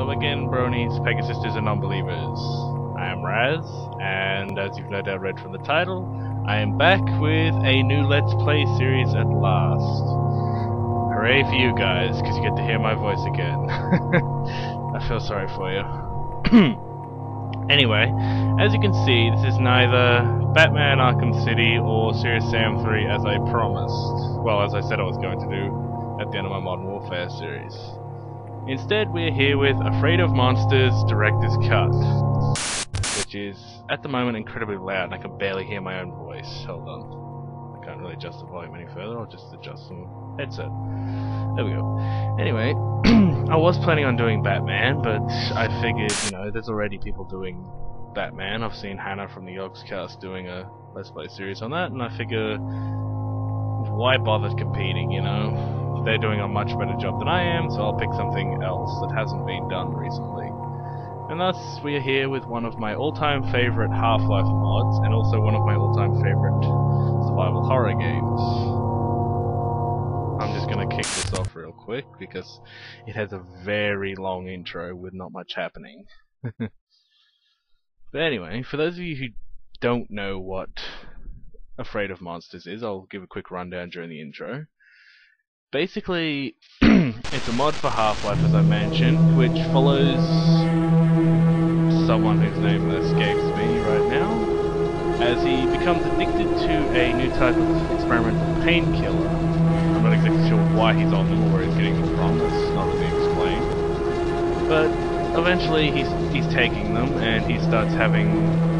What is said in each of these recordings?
Hello again, bronies, Pegasisters and non-believers. I am Raz, and as you've no doubt read from the title, I am back with a new Let's Play series at last. Hooray for you guys, because you get to hear my voice again. I feel sorry for you. Anyway, as you can see, this is neither Batman Arkham City or Serious Sam 3 as I promised. Well, as I said I was going to do at the end of my Modern Warfare series. Instead, we're here with Afraid of Monsters Director's Cut, which is, at the moment, incredibly loud and I can barely hear my own voice. Hold on. I can't really adjust the volume any further, I'll just adjust some headset. There we go. Anyway, I was planning on doing Batman, but I figured, you know, there's already people doing Batman. I've seen Hannah from the Yogscast doing a Let's Play series on that, and I figure, why bother competing, you know? They're doing a much better job than I am, so I'll pick something else that hasn't been done recently. And thus, we are here with one of my all-time favourite Half-Life mods, and also one of my all-time favourite survival horror games. I'm just going to kick this off real quick, because it has a very long intro with not much happening. But anyway, for those of you who don't know what Afraid of Monsters is, I'll give a quick rundown during the intro. Basically, it's a mod for Half-Life, as I mentioned, which follows someone whose name escapes me right now, as he becomes addicted to a new type of experimental painkiller. I'm not exactly sure why he's on them or where he's getting them from, it's not really explained. But eventually he's taking them and he starts having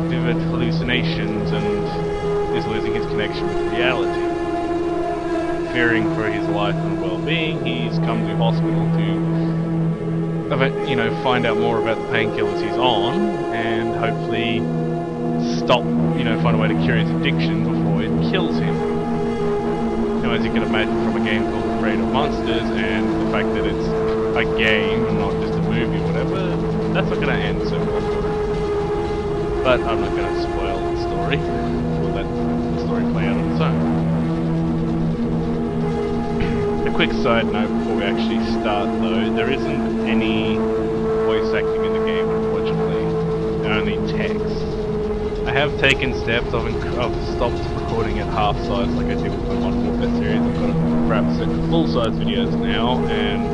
vivid hallucinations and is losing his connection with reality. Fearing for his life and well-being, he's come to hospital to, you know, find out more about the painkillers he's on, and hopefully stop, you know, find a way to cure his addiction before it kills him. Now, as you can imagine from a game called Afraid of Monsters, and the fact that it's a game and not just a movie or whatever, that's not going to end so well. But I'm not going to spoil the story. We'll let the story play out on its own. A quick side note before we actually start though, there isn't any voice acting in the game, unfortunately, only text. I have taken steps, I've stopped recording at half size like I did with my Modern Warfare series. I've got it perhaps set to full size videos now, and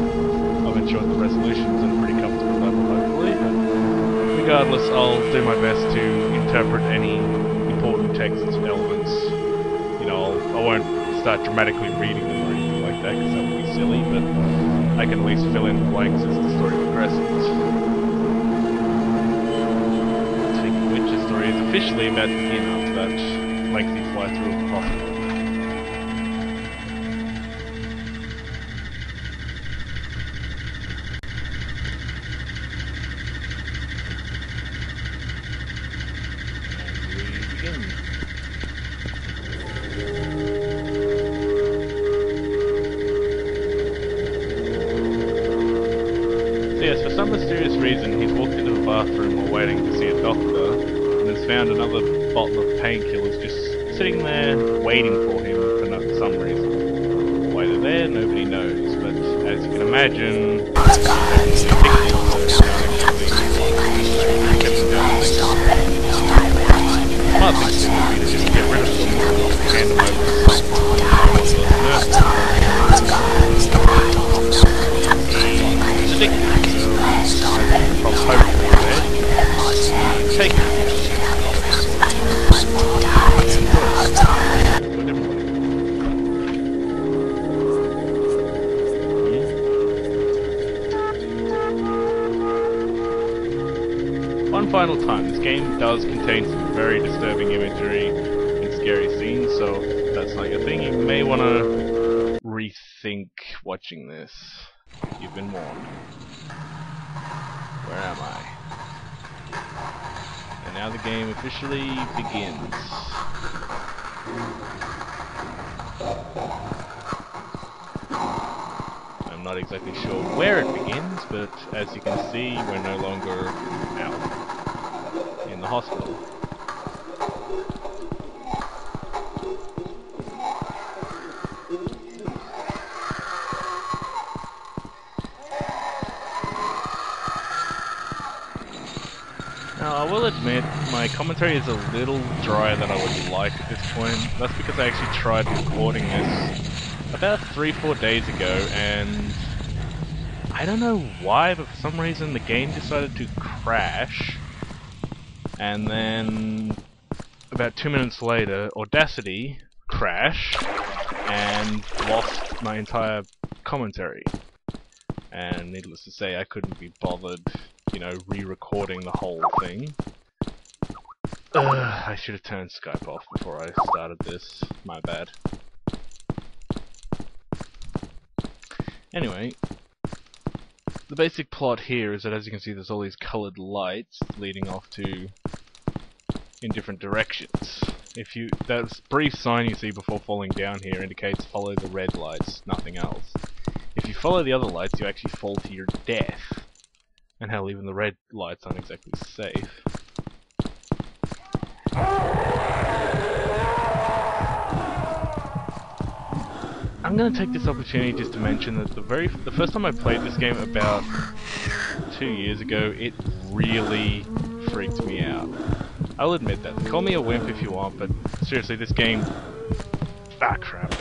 I've ensured the resolution's at a pretty comfortable level hopefully, but regardless I'll do my best to interpret any important text elements. You know, I won't start dramatically reading them or anything like that, because that would be silly, but I can at least fill in the blanks as the story progresses. Speaking of which, the story is officially about to begin after that lengthy fly through of the hospital. And we begin. Yes, for some mysterious reason, he's walked into the bathroom while waiting to see a doctor, and has found another bottle of painkillers just sitting there, waiting for him for some reason. Why they're there, nobody knows, but as you can imagine, smart thing to do would be to just get rid of them or hand them over to someone else. He's addicted. Take it. One final time, this game does contain some very disturbing imagery and scary scenes, so if that's not your thing, you may want to rethink watching this. You've been warned. Where am I? And now the game officially begins. I'm not exactly sure where it begins, but as you can see, we're no longer out in the hospital. Now, I will admit, my commentary is a little drier than I would like at this point. That's because I actually tried recording this about 3-4 days ago, and I don't know why, but for some reason the game decided to crash, and then about 2 minutes later, Audacity crashed and lost my entire commentary. And needless to say, I couldn't be bothered, you know, re-recording the whole thing. I should have turned Skype off before I started this. My bad. Anyway, the basic plot here is that, as you can see, there's all these coloured lights leading off to in different directions. That brief sign you see before falling down here indicates follow the red lights, nothing else. If you follow the other lights, you actually fall to your death. And hell, even the red lights aren't exactly safe. I'm gonna take this opportunity just to mention that the first time I played this game about 2 years ago, it really freaked me out. I'll admit that. Call me a wimp if you want, but seriously, this game... Ah, crap.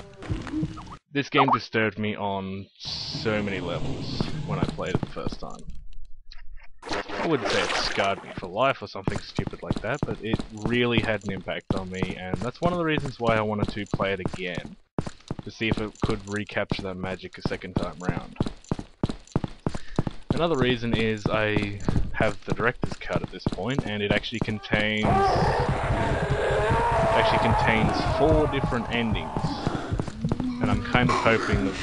This game disturbed me on so many levels when I played it the first time. I wouldn't say it scarred me for life or something stupid like that, but it really had an impact on me, and that's one of the reasons why I wanted to play it again, to see if it could recapture that magic a second time round. Another reason is I have the director's cut at this point, and it actually contains 4 different endings, and I'm kind of hoping that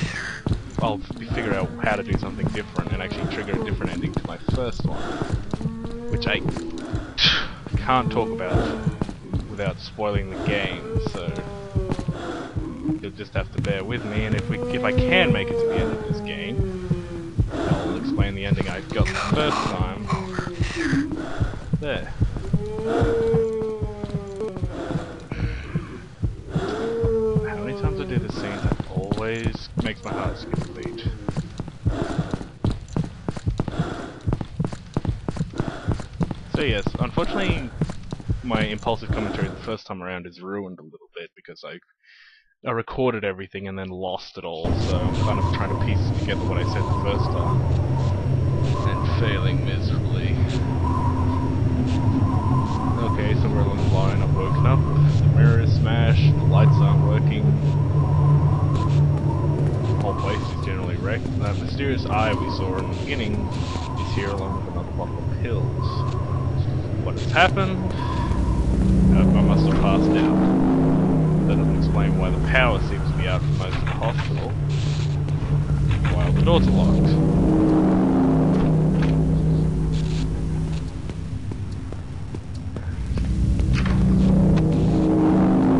I'll figure out how to do something different and actually trigger a different ending to my first one, which I can't talk about without spoiling the game, so you'll just have to bear with me, and if I can make it to the end of this game, I'll explain the ending I got the first time. There. How many times I do this scene, that always makes my heart skip a beat. So yes, unfortunately my impulsive commentary the first time around is ruined a little bit because I recorded everything and then lost it all, so I'm kind of trying to piece together what I said the first time, and failing miserably. Okay, somewhere along the line I've woken up, the mirror is smashed, the lights aren't working, the whole place is generally wrecked, and that mysterious eye we saw in the beginning is here along with another bottle of pills. What has happened? I must have passed out. That doesn't explain why the power seems to be out for most of the hospital, while the doors are locked.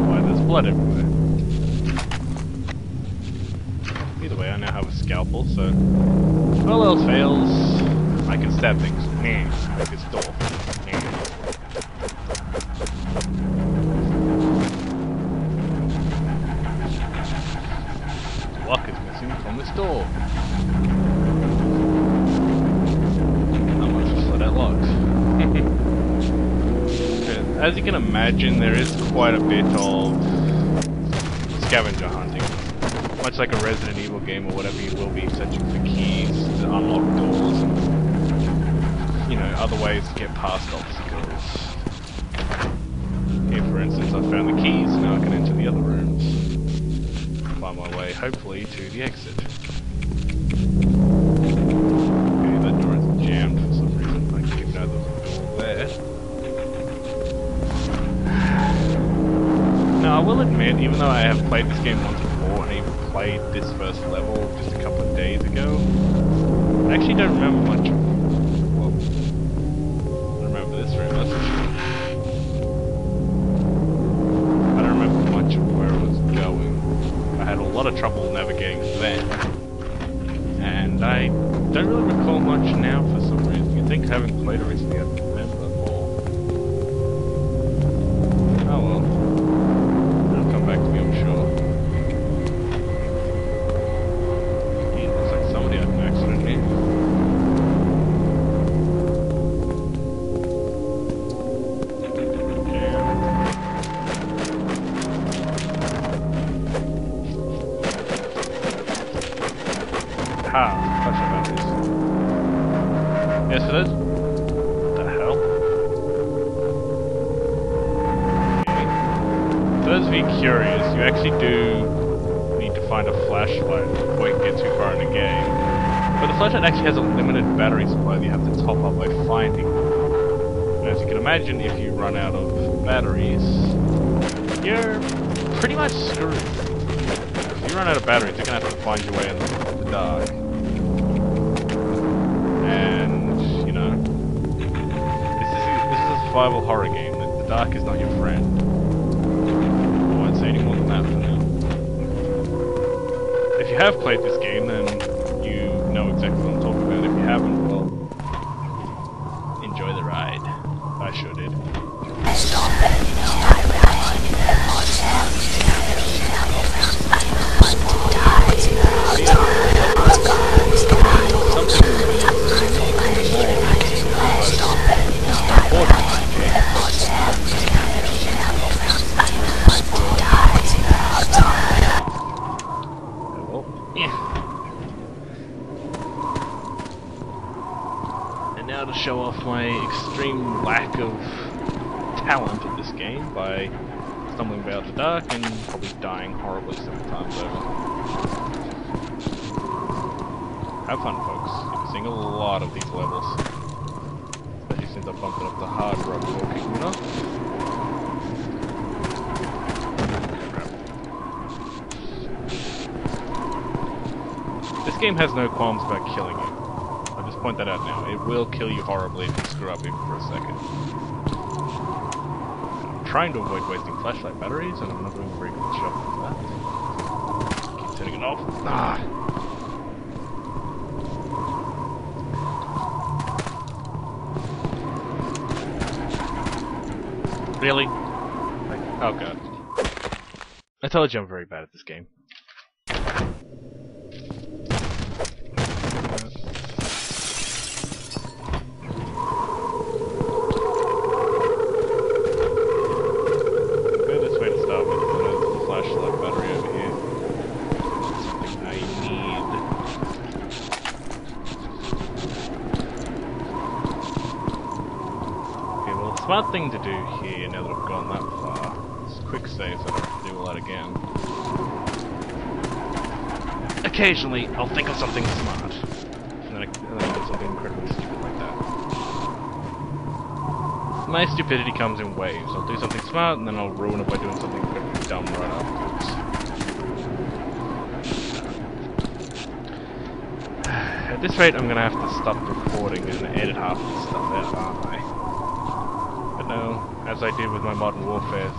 Why there's blood everywhere. Either way, I now have a scalpel, so if all else fails, I can stab things. Like this door. Lock is missing from this door. I must just let that locked. As you can imagine, there is quite a bit of scavenger hunting. Much like a Resident Evil game or whatever, you will be searching for keys to unlock doors and, you know, other ways to get past obstacles. Here, for instance, I found the keys, now I can enter the other rooms. Find my way, hopefully, to the exit. Okay, that door is jammed for some reason. I didn't even know there was a door there. Now, I will admit, even though I have played this game once before, and even played this first level just a couple of days ago, I actually don't remember much of it. Well, I remember this room, that's for sure. I don't remember much of where it was going. I had a lot of trouble navigating then, and I don't really recall much now for some reason. You'd think having played it recently I'd remember more. Oh well. It'll come back to me, I'm sure. It looks like somebody had an accident here. Yes, for those. What the hell? Okay. For those of you curious, you actually do need to find a flashlight before you can get too far in the game. But the flashlight actually has a limited battery supply that you have to top up by finding. And as you can imagine, if you run out of batteries, you're pretty much screwed. If you run out of batteries, you're gonna have to find your way in the dark. And, you know, this is a survival horror game. The dark is not your friend. I won't say any more than that for now. If you have played this game, then you know exactly what I'm talking about. If you haven't, well, enjoy the ride. I sure did. Now to show off my extreme lack of talent at this game by stumbling about the dark and probably dying horribly several times over. Have fun, folks. You'll be seeing a lot of these levels. Especially since I bumped it up to hard rock walking, you know? This game has no qualms about killing you. Point that out now. It will kill you horribly if you screw up even for a second. I'm trying to avoid wasting flashlight batteries, and I'm not doing a very good job of that. Keep turning it off. Ah! Really? Like, oh god. I told you I'm very bad at this game. Smart thing to do here, now that I've gone that far, is quick save so I don't have to do all that again. Occasionally, I'll think of something smart, and then I'll do something incredibly stupid like that. My stupidity comes in waves. I'll do something smart, and then I'll ruin it by doing something incredibly dumb right afterwards. At this rate, I'm gonna have to stop recording and edit half of this stuff out, aren't I? No, as I did with my Modern Warfare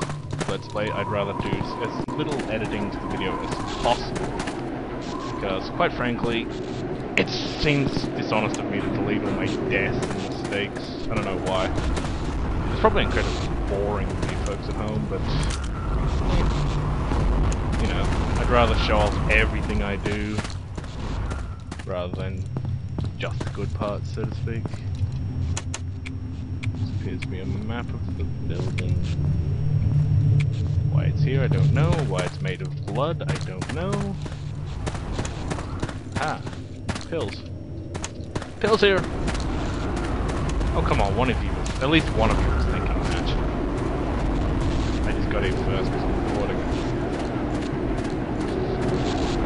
Let's Play, I'd rather do as little editing to the video as possible. Because, quite frankly, it seems dishonest of me to delete all my deaths and mistakes. I don't know why. It's probably incredibly boring for you folks at home, but... you know, I'd rather show off everything I do, rather than just the good parts, so to speak. Appears to be a map of the building. Why it's here, I don't know. Why it's made of blood, I don't know. Ah, pills. Pills here! Oh, come on, one of you was, at least one of you was thinking that. I just got here first because I'm recording.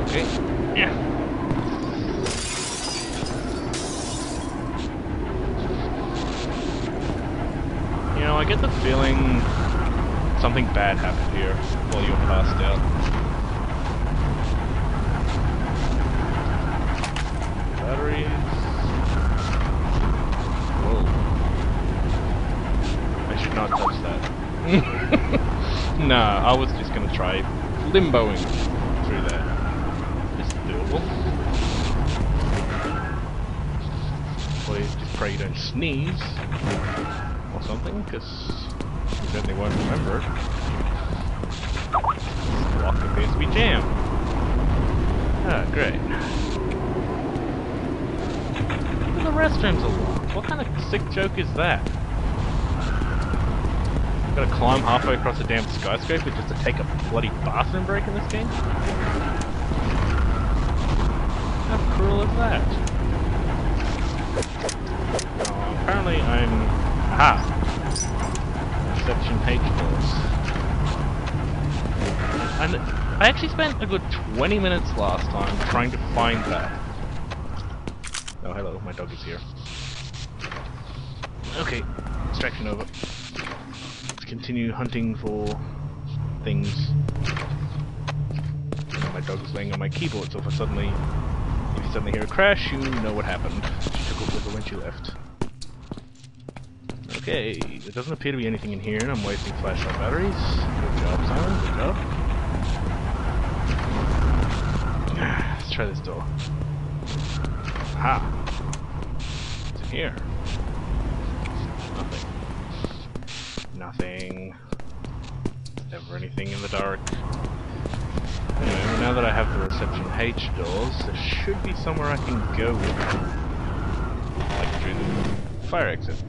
Okay, yeah. You know, I get the feeling something bad happened here while you were passed out. Batteries. Whoa. I should not touch that. Nah, I was just gonna try limboing through that. It's doable. Please just pray you don't sneeze. Or something, because you certainly won't remember it. This block appears to be jammed. Ah, great. The restrooms are locked. What kind of sick joke is that? Gotta climb halfway across a damn skyscraper just to take a bloody bathroom break in this game? How cruel is that? find... Aha! Reception H doors. And I actually spent a good 20 minutes last time trying to find that. Oh, hello, my dog is here. Okay, distraction over. Let's continue hunting for things. My dog is laying on my keyboard, so if you suddenly hear a crash, you know what happened. She took over when she left. Okay, there doesn't appear to be anything in here, and I'm wasting flashlight batteries. Good job, Simon, good job. Let's try this door. Aha! What's in here? Nothing. Nothing. Never anything in the dark. Anyway, now that I have the reception H doors, there should be somewhere I can go with them. Like through the fire exit.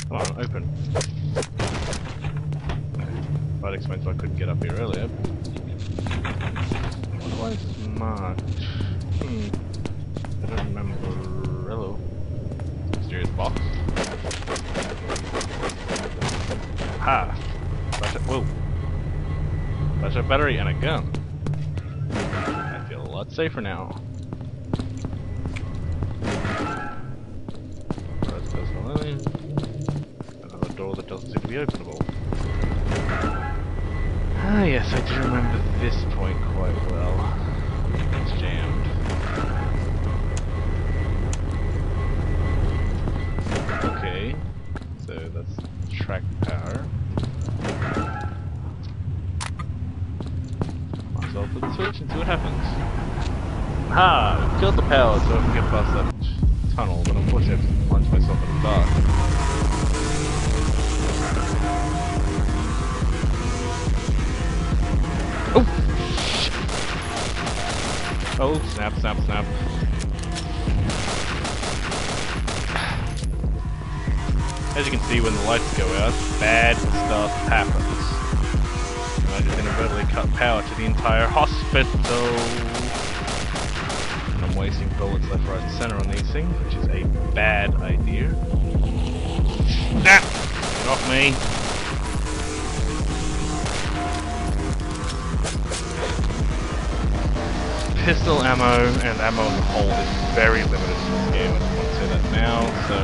Come on, open. That explains why I couldn't get up here earlier. Otherwise, much. I don't remember. Hello. Mysterious box. Ha! Flashlight. Whoa! Flashlight battery and a gun. I feel a lot safer now. Another door that doesn't seem to be openable. Ah, yes, I do remember this point quite well. It's jammed. Okay, so that's track power. Might as well flip the switch and see what happens. Ha! Killed the power so I can get past that tunnel, but unfortunately I have to plunge myself in the dark. Oh! Oh, snap, snap, snap. As you can see, when the lights go out, bad stuff happens. And I just inadvertently cut power to the entire hospital. And I'm wasting bullets left, right, and center on these things, which is a bad idea. Ah! Get off me! Pistol ammo and ammo as a whole is very limited in this game. I just want to say that now, so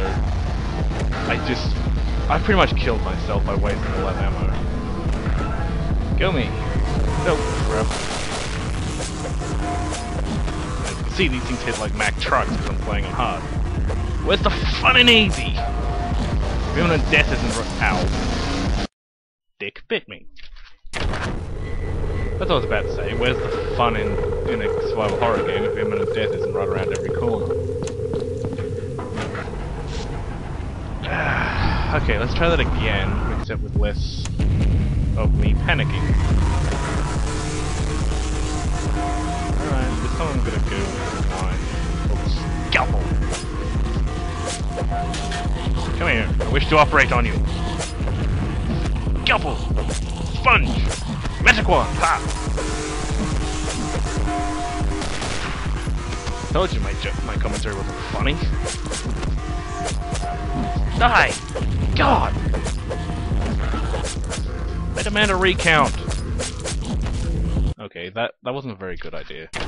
I pretty much killed myself by wasting all that ammo. Kill me! No, crap. As you can see, these things hit like Mack trucks because I'm playing them hard. Where's the fun in easy? Imminent death isn't ow. Dick bit me. That's what I was about to say. Where's the fun in a survival horror game if imminent death isn't right around every corner? Okay, let's try that again, except with less of me panicking. Alright, this time I'm gonna go with a knife. Scalpel! Come here, I wish to operate on you. Scalpel! Sponge! Magic wand! Ha! I told you my commentary wasn't funny. Die! God! They demand a recount! Okay, that wasn't a very good idea. Hit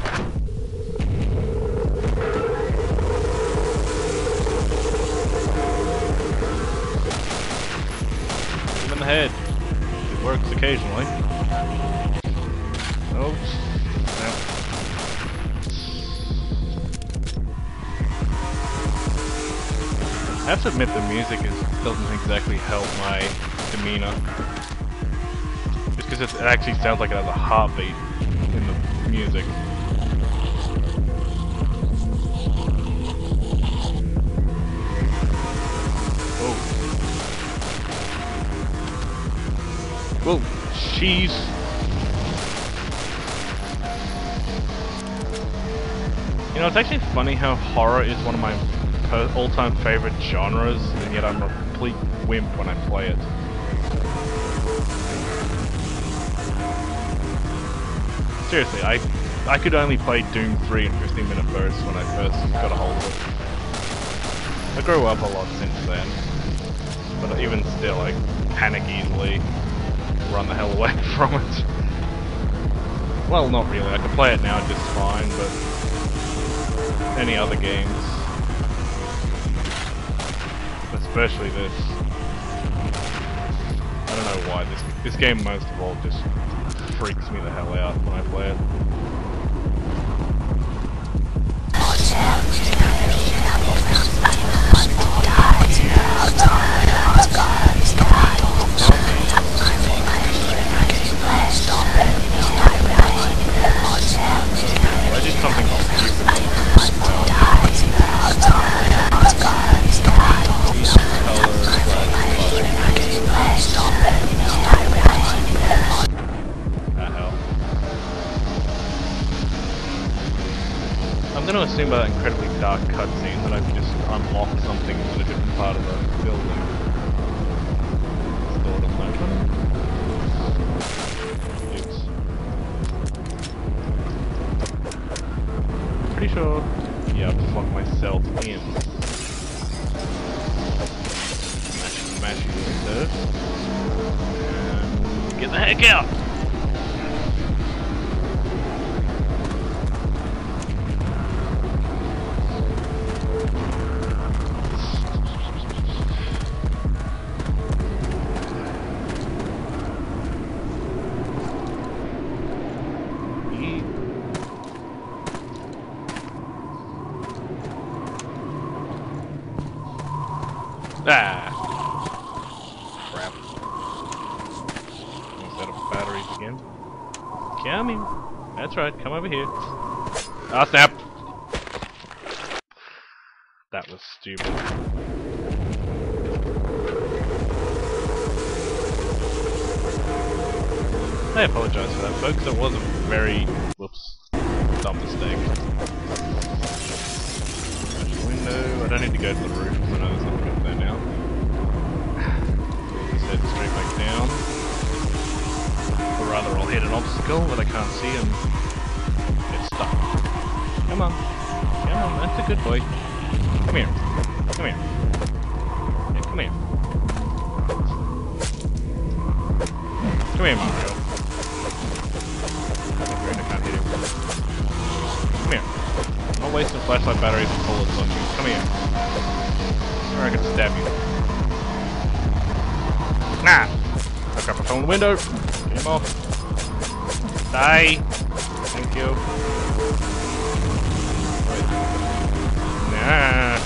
him in the head. It works occasionally. Oh, no. I have to admit the music doesn't exactly help my demeanor. Just because it actually sounds like it has a heartbeat in the music. Whoa. Whoa, jeez. You know, it's actually funny how horror is one of my all-time favorite genres, and yet I'm a complete wimp when I play it. Seriously, I I could only play Doom 3 in 15-minute bursts when I first got a hold of it. I grew up a lot since then, but even still, I panic easily, run the hell away from it. Well, not really. I can play it now just fine, but any other games, especially this, I don't know why this game most of all just freaks me the hell out when I play it. I did something stupid. I'm going to assume by that incredibly dark cutscene that I've just unlocked something in a different part of the building. Still doesn't open. Oops. Pretty sure, yeah, I've locked myself in. Smash window. And get the heck out! Ah! Crap. Instead of batteries again. Coming! That's right, come over here. Ah, snap! That was stupid. I apologize for that, folks. That was a very... whoops. Dumb mistake. Window. I don't need to go to the roof because I know there's nothing up there now. Just head straight back down. Or rather, I'll hit an obstacle that I can't see and get stuck. Come on. Come on, that's a good boy. Come here. Come here. Yeah, come here. Come here, Mario. I can't hit him. Come here. I'm not wasting flashlight batteries and bullets on you. Come here. Or I can stab you. Nah! I got my phone in the window. Get him off. Die! Thank you. Wait. Nah!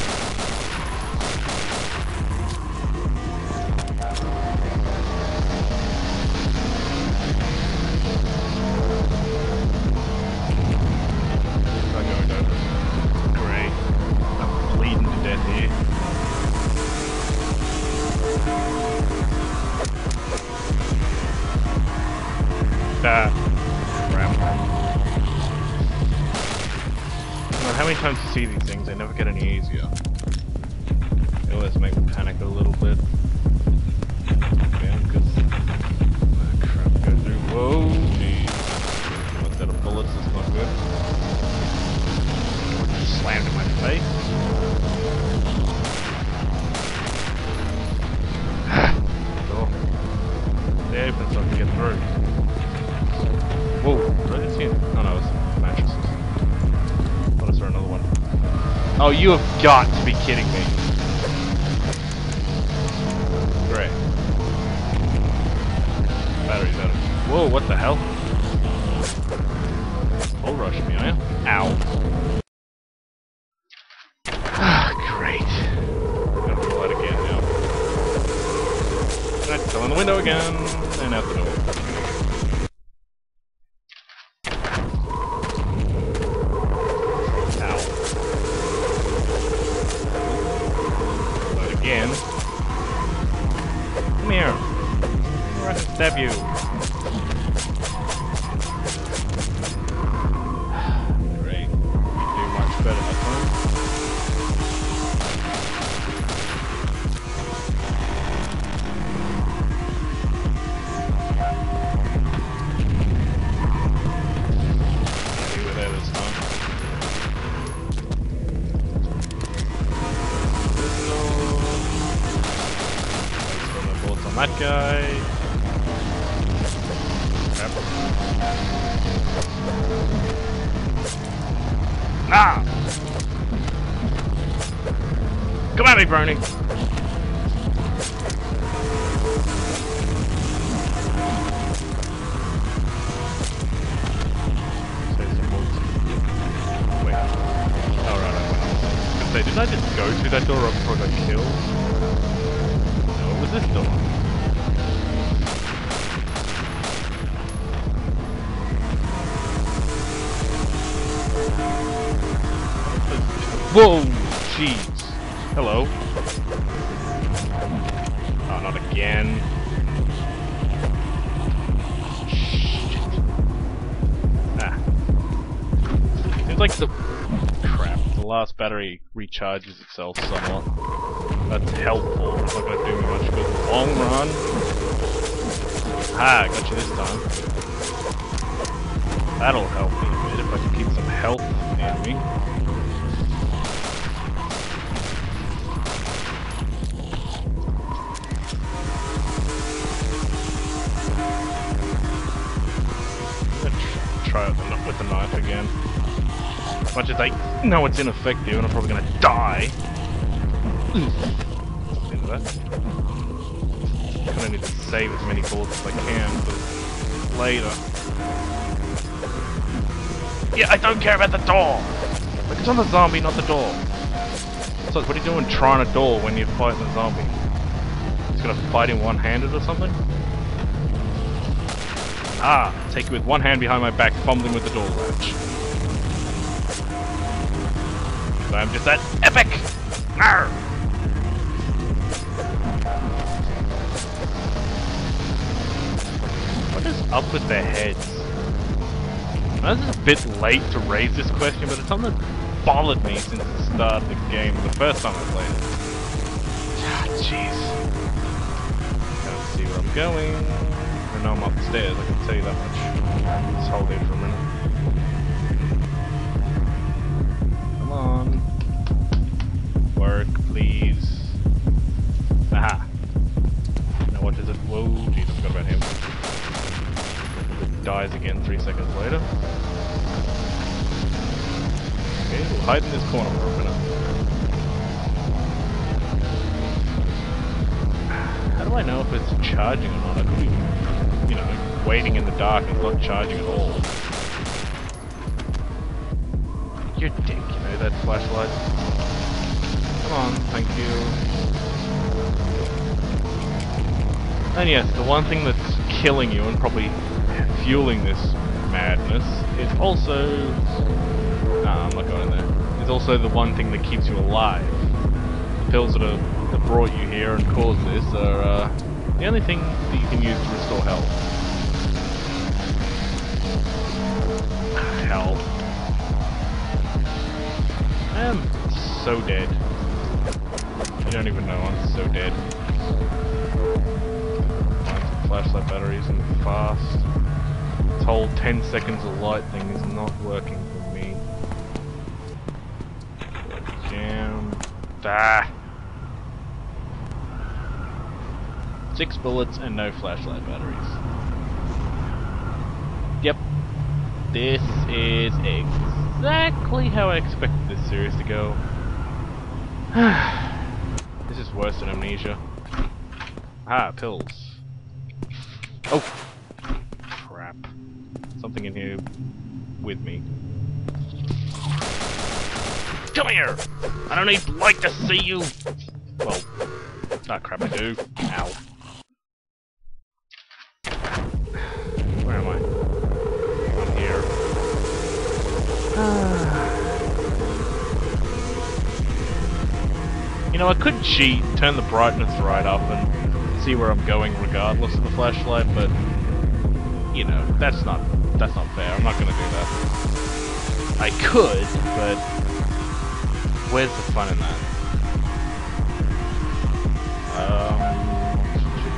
Crap. How many times you see these things, they never get any easier. They always make me panic a little bit. Yeah, because... oh, crap, go through. Whoa, jeez. Instead of bullets, that's not good. Slammed in my face. Door. Stay open so I can get through. Whoa, did I just see it? Oh no, it's mattresses. I thought I saw another one. Oh, you have got to be kidding me. Great. Battery's out of... whoa, what the hell? Bull rush me, are you? Ow. Ah, great. I'm gonna pull that again now. Alright, go in the window again, and out the door. Again. Come here. Or I can stab you. Great. You do much better that time. time. Throw my bullets on that guy. Crap. Ah! Come at me, Brony! Wait. Oh, right, I went. Say, did I just go through that door before I got killed? No, it was this door. Whoa! Jeez. Hello. Oh, not again. Shit. Ah. Seems like the... Crap. The last battery recharges itself somewhat. That's helpful. It's not gonna do me much good. Long run. Ah, got you this time. That'll help me a bit if I can keep some health in me. Try it with the knife again. As much as I know it's ineffective and I'm probably gonna die. Into that. Kinda need to save as many bullets as I can for later. Yeah, I don't care about the door! Like, it's on the zombie, not the door. So, what are you doing trying a door when you're fighting a zombie? He's gonna fight him one-handed or something? Ah, take it with one hand behind my back, fumbling with the door latch. I'm just that epic! Arr! What is up with their heads? Now, this is a bit late to raise this question, but it's something that bothered me since the start of the game, the first time I played it. Ah, jeez. Can't see where I'm going. I know I'm upstairs, I can tell you that much. Just hold it for a minute. Come on. Work, please. Aha! Now what is it? Whoa, jeez, I forgot about him. It dies again 3 seconds later. Okay, we'll hide in this corner for a minute. How do I know if it's charging or not? I could be, you know, waiting in the dark and not charging at all. You're a dick, you know, that flashlight. Come on, thank you. And yes, the one thing that's killing you and probably fueling this madness is also... Nah, I'm not going there. Is also the one thing that keeps you alive. The pills that brought you here and caused this are the only thing that you can use to restore health. Hell. I am so dead. You don't even know I'm so dead. Find some flashlight batteries and fast. This whole 10 seconds of light thing is not working for me. Jam. Ah! 6 bullets and no flashlight batteries. Yep. This is exactly how I expected this series to go. This is worse than Amnesia. Ah, pills. Oh! Crap. Something in here with me. Come here! I don't need light to see you! Well, ah crap, I do. Ow. Where am I? I'm here. You know, I could cheat, turn the brightness right up and see where I'm going regardless of the flashlight, but you know, that's not fair. I'm not gonna do that. I could, but where's the fun in that?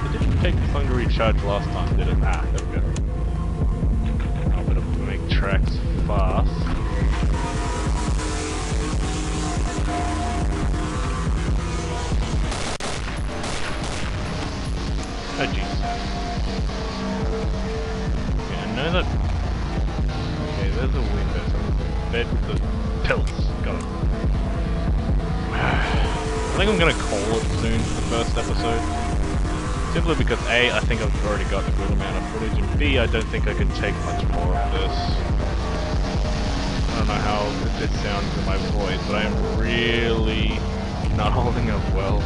It didn't take this long to recharge last time, did it? Ah, there we go. I'll better make tracks fast. the pills. Got it. I think I'm gonna call it soon for the first episode. Simply because A, I think I've already got a good amount of footage, and B, I don't think I can take much more of this. I don't know how this sounds in my voice, but I am really not holding up well.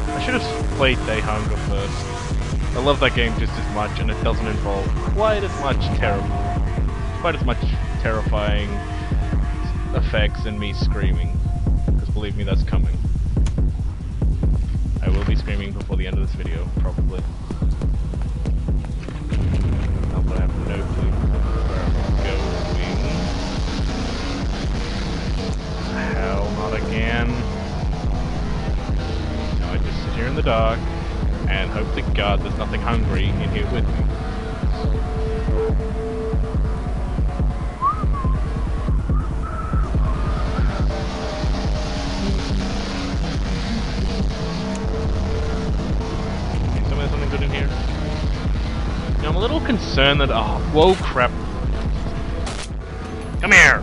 I should have played Day Hunger first. I love that game just as much, and it doesn't involve quite as much terrifying effects and me screaming. Because believe me, that's coming. I will be screaming before the end of this video, probably. Not that I have no clue where I'm going. Hell, not again. No, I just sit here in the dark and hope to God there's nothing hungry in here with me. Something good in here? Now, I'm a little concerned that whoa crap. Come here!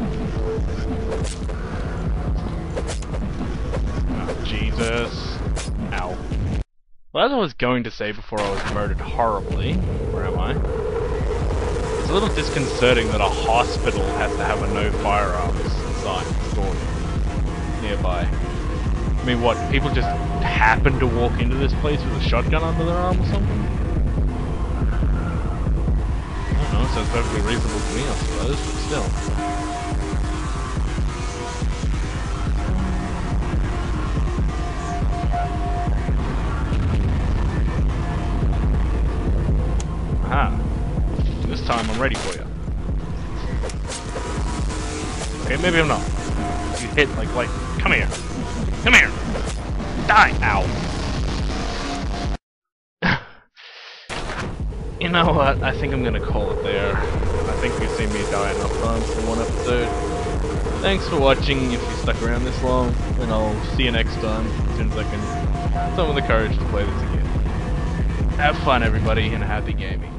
Oh, Jesus. Ow. Well, as I was going to say before I was murdered horribly, where am I? It's a little disconcerting that a hospital has to have a no firearms sign stored nearby. I mean, what, people just happen to walk into this place with a shotgun under their arm or something? I don't know, it sounds perfectly reasonable to me, I suppose, but still. Aha. This time I'm ready for you. Okay, maybe I'm not. You hit like, come here. Come here! Die! Ow! You know what? I think I'm gonna call it there. I think you've seen me die enough times for one episode. Thanks for watching if you stuck around this long, and I'll see you next time as soon as I can summon the courage to play this again. Have fun, everybody, and happy gaming.